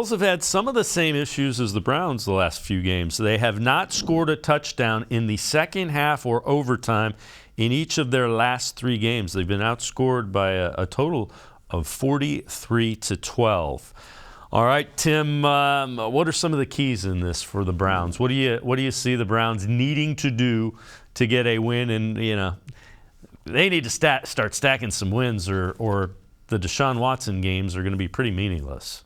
Bills have had some of the same issues as the Browns the last few games. They have not scored a touchdown in the second half or overtime in each of their last 3 games. They've been outscored by a total of 43-12. All right, Tim, what are some of the keys in this for the Browns? What do you see the Browns needing to do to get a win? And, they need to start stacking some wins or the Deshaun Watson games are going to be pretty meaningless.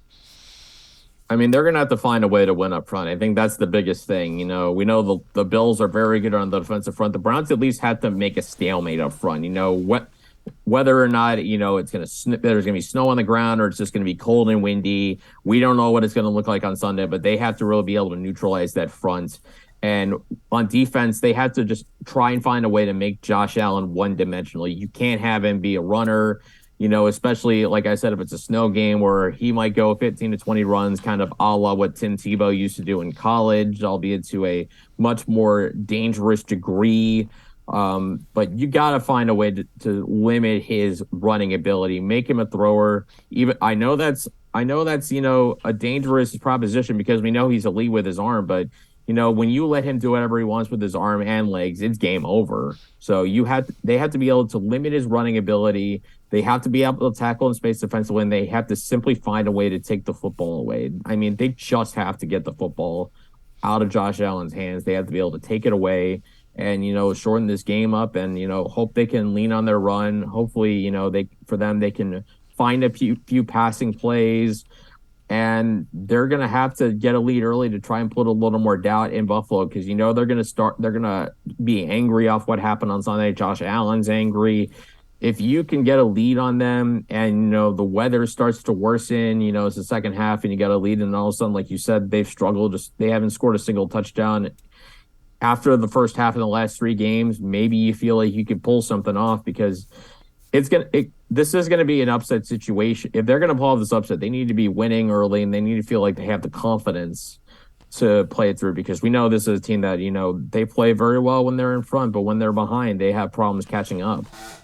I mean, they're going to have to find a way to win up front. I think that's the biggest thing. We know the Bills are very good on the defensive front. The Browns at least have to make a stalemate up front. Whether or not, it's going to there's going to be snow on the ground or it's just going to be cold and windy. We don't know what it's going to look like on Sunday, but they have to really be able to neutralize that front. And on defense, they have to just try and find a way to make Josh Allen one-dimensional. You can't have him be a runner. Especially, like I said, if it's a snow game where he might go 15 to 20 runs, kind of a la what Tim Tebow used to do in college, albeit to a much more dangerous degree. But you got to find a way to limit his running ability, make him a thrower. Even I know that's a dangerous proposition because we know he's elite with his arm, but when you let him do whatever he wants with his arm and legs, it's game over. So they have to be able to limit his running ability. They have to be able to tackle in space defensively, and they have to simply find a way to take the football away. I mean, they just have to get the football out of Josh Allen's hands. They have to be able to take it away and, shorten this game up and, hope they can lean on their run. Hopefully, they can find a few passing plays. And they're going to have to get a lead early to try and put a little more doubt in Buffalo because, they're going to be angry off what happened on Sunday. Josh Allen's angry. If you can get a lead on them and, the weather starts to worsen, it's the second half and you got a lead and all of a sudden, like you said, they've struggled. They haven't scored a single touchdown after the first half of the last 3 games. Maybe you feel like you could pull something off because this is going to be an upset situation. If they're going to pull off this upset, they need to be winning early and they need to feel like they have the confidence to play it through because we know this is a team that, they play very well when they're in front, but when they're behind, they have problems catching up.